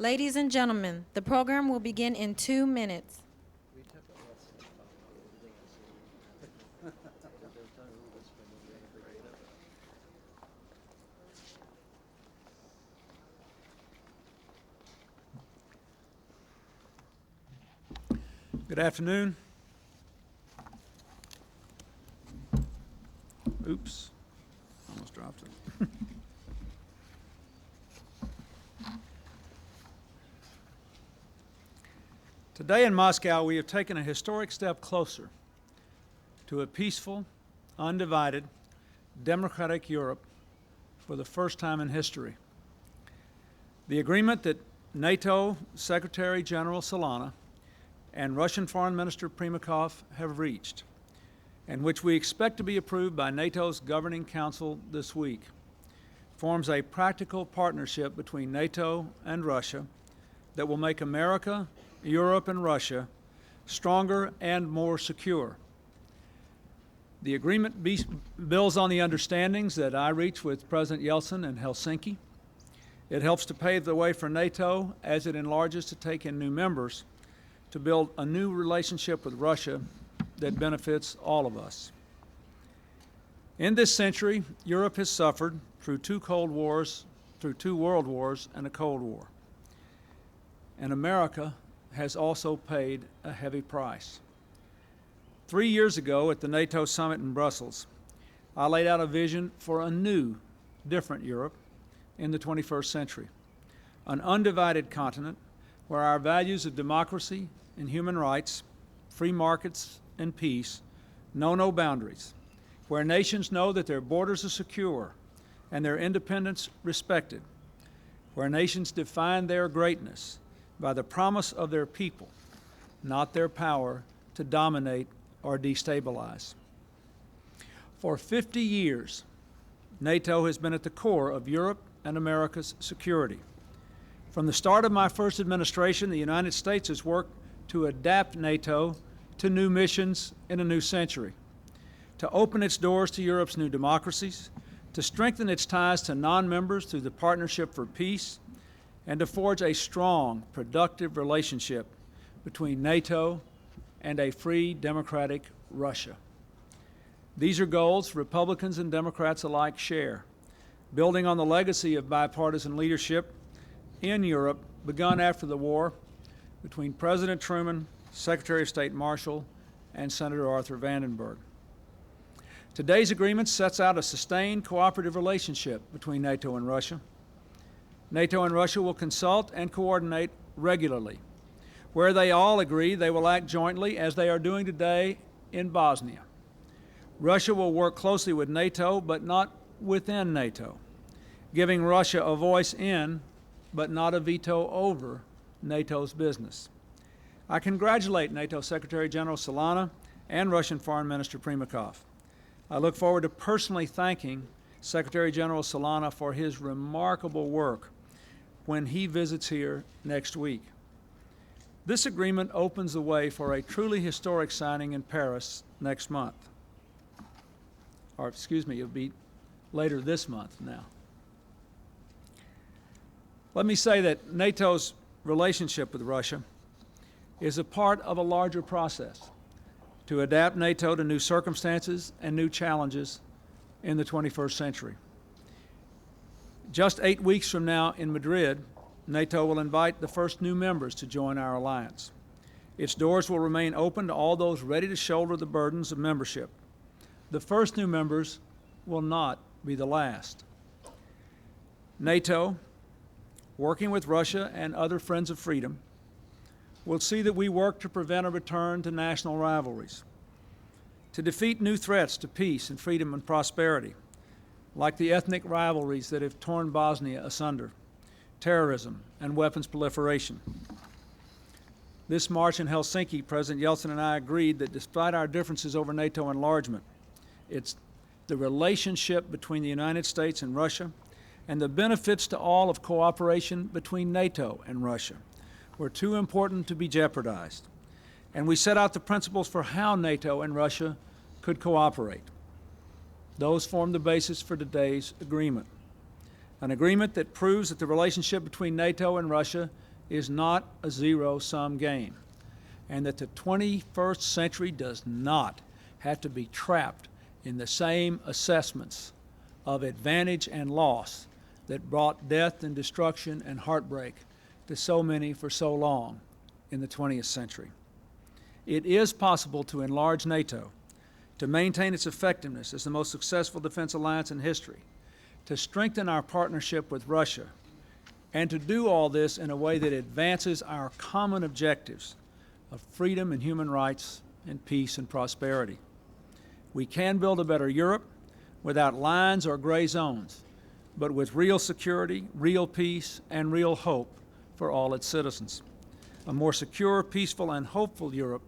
Ladies and gentlemen, the program will begin in 2 minutes. Good afternoon. Oops, almost dropped it. Today in Moscow, we have taken a historic step closer to a peaceful, undivided, democratic Europe for the first time in history. The agreement that NATO Secretary General Solana and Russian Foreign Minister Primakov have reached, and which we expect to be approved by NATO's Governing Council this week, forms a practical partnership between NATO and Russia that will make America, Europe, and Russia stronger and more secure. The agreement builds on the understandings that I reached with President Yeltsin in Helsinki. It helps to pave the way for NATO as it enlarges to take in new members to build a new relationship with Russia that benefits all of us. In this century, Europe has suffered through two world wars and a Cold War. And America has also paid a heavy price. 3 years ago at the NATO summit in Brussels, I laid out a vision for a new, different Europe in the 21st century, an undivided continent where our values of democracy and human rights, free markets, and peace know no boundaries, where nations know that their borders are secure and their independence respected, where nations define their greatness by the promise of their people, not their power to dominate or destabilize. For 50 years, NATO has been at the core of Europe and America's security. From the start of my first administration, the United States has worked to adapt NATO to new missions in a new century, to open its doors to Europe's new democracies, to strengthen its ties to non-members through the Partnership for Peace, and to forge a strong, productive relationship between NATO and a free, democratic Russia. These are goals Republicans and Democrats alike share, building on the legacy of bipartisan leadership in Europe begun after the war between President Truman, Secretary of State Marshall, and Senator Arthur Vandenberg. Today's agreement sets out a sustained cooperative relationship between NATO and Russia. NATO and Russia will consult and coordinate regularly. Where they all agree, they will act jointly as they are doing today in Bosnia. Russia will work closely with NATO, but not within NATO, giving Russia a voice in, but not a veto over, NATO's business. I congratulate NATO Secretary General Solana and Russian Foreign Minister Primakov. I look forward to personally thanking Secretary General Solana for his remarkable work when he visits here next week. This agreement opens the way for a truly historic signing in Paris next month. Or, excuse me, it'll be later this month now. Let me say that NATO's relationship with Russia is a part of a larger process to adapt NATO to new circumstances and new challenges in the 21st century. Just 8 weeks from now in Madrid, NATO will invite the first new members to join our alliance. Its doors will remain open to all those ready to shoulder the burdens of membership. The first new members will not be the last. NATO, working with Russia and other friends of freedom, will see that we work to prevent a return to national rivalries, to defeat new threats to peace and freedom and prosperity, like the ethnic rivalries that have torn Bosnia asunder, terrorism, and weapons proliferation. This March in Helsinki, President Yeltsin and I agreed that despite our differences over NATO enlargement, it's the relationship between the United States and Russia and the benefits to all of cooperation between NATO and Russia were too important to be jeopardized. And we set out the principles for how NATO and Russia could cooperate. Those form the basis for today's agreement, an agreement that proves that the relationship between NATO and Russia is not a zero-sum game, and that the 21st century does not have to be trapped in the same assessments of advantage and loss that brought death and destruction and heartbreak to so many for so long in the 20th century. It is possible to enlarge NATO, to maintain its effectiveness as the most successful defense alliance in history, to strengthen our partnership with Russia, and to do all this in a way that advances our common objectives of freedom and human rights and peace and prosperity. We can build a better Europe without lines or gray zones, but with real security, real peace, and real hope for all its citizens. A more secure, peaceful, and hopeful Europe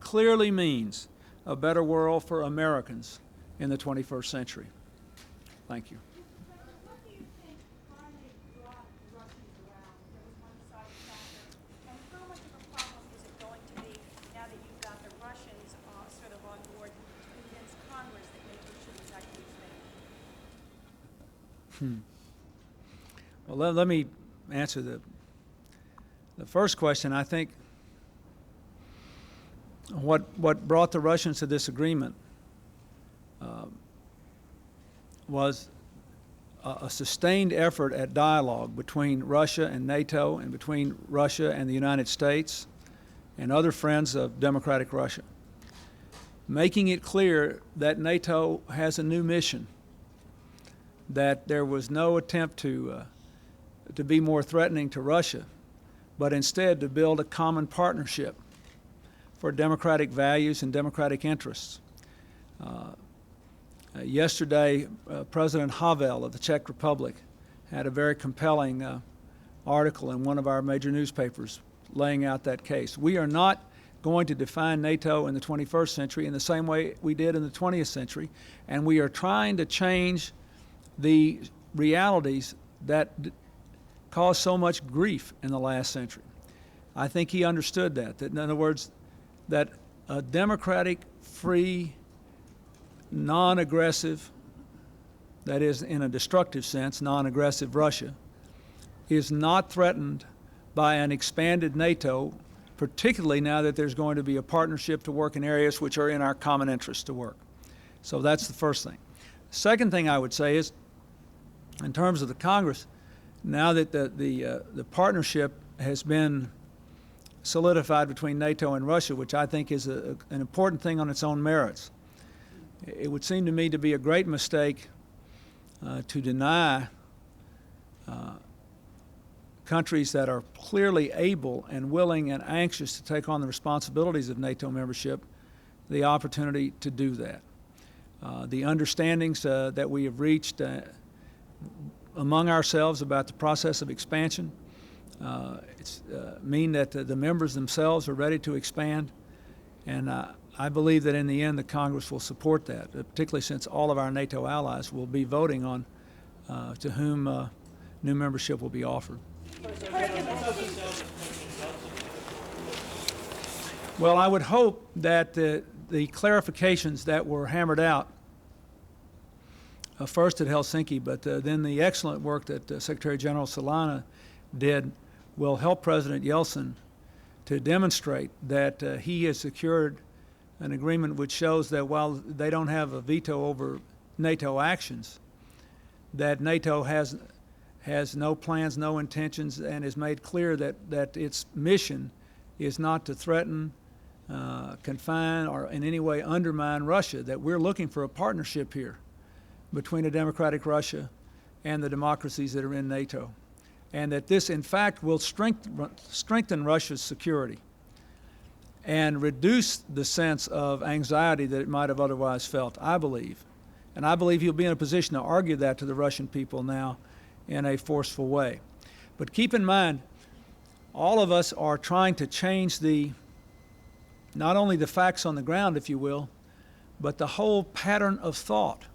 clearly means a better world for Americans in the 21st century. Thank you. What do you think finally brought the Russians around? There was one-sided factor. And how much of a problem is it going to be now that you've got the Russians sort of on board to convince Congress that NATO shouldn't actually stay? Well, let me answer the first question. I think what brought the Russians to this agreement was a sustained effort at dialogue between Russia and NATO and between Russia and the United States and other friends of democratic Russia, making it clear that NATO has a new mission, that there was no attempt to be more threatening to Russia, but instead to build a common partnership for democratic values and democratic interests. Yesterday, President Havel of the Czech Republic had a very compelling article in one of our major newspapers laying out that case. We are not going to define NATO in the 21st century in the same way we did in the 20th century, and we are trying to change the realities that caused so much grief in the last century. I think he understood that in other words, that a democratic, free, non-aggressive, that is in a destructive sense, non-aggressive Russia, is not threatened by an expanded NATO, particularly now that there's going to be a partnership to work in areas which are in our common interest to work. So that's the first thing. Second thing I would say is, in terms of the Congress, now that the partnership has been solidified between NATO and Russia, which I think is an important thing on its own merits, it would seem to me to be a great mistake to deny countries that are clearly able and willing and anxious to take on the responsibilities of NATO membership the opportunity to do that. The understandings that we have reached among ourselves about the process of expansion mean that the members themselves are ready to expand, and I believe that in the end the Congress will support that, particularly since all of our NATO allies will be voting on to whom new membership will be offered. Well, I would hope that the clarifications that were hammered out first at Helsinki, but then the excellent work that Secretary General Solana did will help President Yeltsin to demonstrate that he has secured an agreement which shows that while they don't have a veto over NATO actions, that NATO has no plans, no intentions, and has made clear that its mission is not to threaten, confine, or in any way undermine Russia, that we're looking for a partnership here between a democratic Russia and the democracies that are in NATO, and that this, in fact, will strengthen Russia's security and reduce the sense of anxiety that it might have otherwise felt, I believe. And I believe he'll be in a position to argue that to the Russian people now in a forceful way. But keep in mind, all of us are trying to change not only the facts on the ground, if you will, but the whole pattern of thought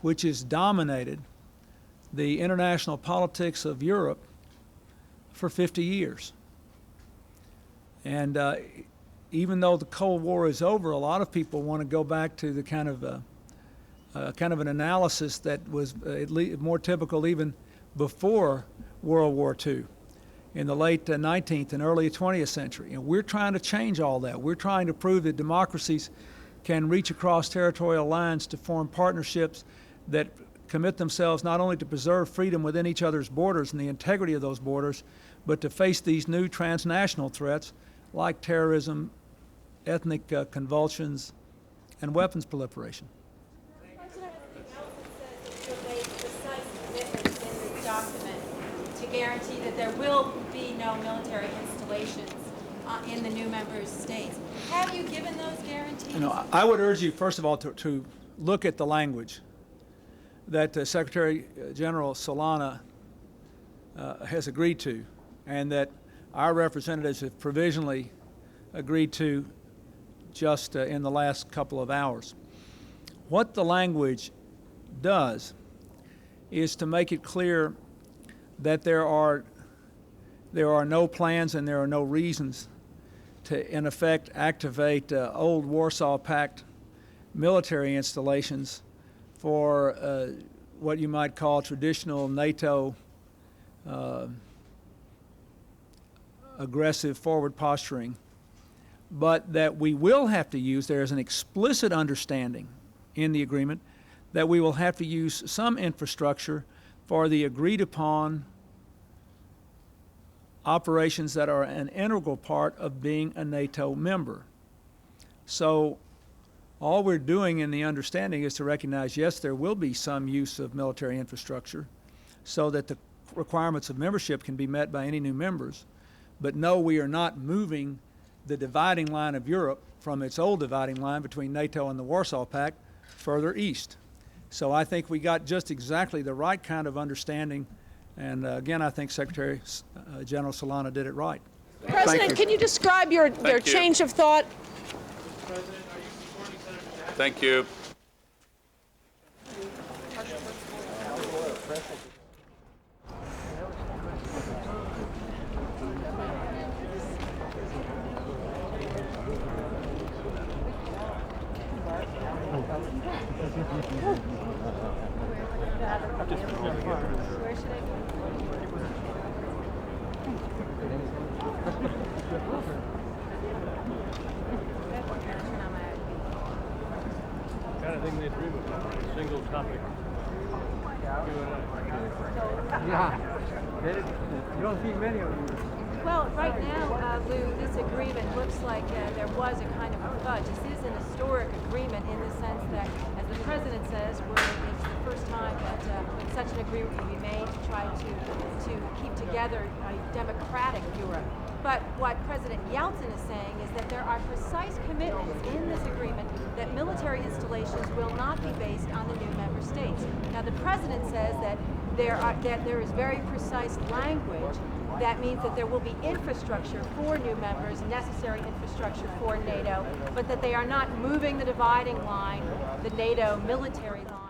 which has dominated the international politics of Europe for 50 years. And even though the Cold War is over, a lot of people want to go back to the kind of an analysis that was at least more typical even before World War II. in the late 19th and early 20th century. And we're trying to change all that. We're trying to prove that democracies can reach across territorial lines to form partnerships that commit themselves not only to preserve freedom within each other's borders and the integrity of those borders, but to face these new transnational threats like terrorism, ethnic convulsions, and weapons proliferation. To guarantee that there will be no military installations in the new member states. Have you given those guarantees? You know, I would urge you, first of all, to look at the language that Secretary General Solana has agreed to, and that our representatives have provisionally agreed to just in the last couple of hours. What the language does is to make it clear that there are no plans and there are no reasons to, in effect, activate old Warsaw Pact military installations for what you might call traditional NATO aggressive forward posturing, but that we will have to use, there is an explicit understanding in the agreement that we will have to use some infrastructure for the agreed upon operations that are an integral part of being a NATO member. So all we're doing in the understanding is to recognize, yes, there will be some use of military infrastructure so that the requirements of membership can be met by any new members. But no, we are not moving the dividing line of Europe from its old dividing line between NATO and the Warsaw Pact further east. So I think we got just exactly the right kind of understanding. And again, I think Secretary General Solana did it right. President, can you describe your change of thought? Thank you. Kind of thing they dream about, a single topic. Yeah, you don't see many of them. Well, right now, Lou, this agreement looks like there was a kind of a fudge. This is an historic agreement in the sense that, as the President says, it's the first time that such an agreement will be made to try to keep together a democratic Europe. But what President Yeltsin is saying is that there are precise commitments in this agreement that military installations will not be based on the new member states. Now, the President says that there is very precise language that means that there will be infrastructure for new members, necessary infrastructure for NATO, but that they are not moving the dividing line, the NATO military line.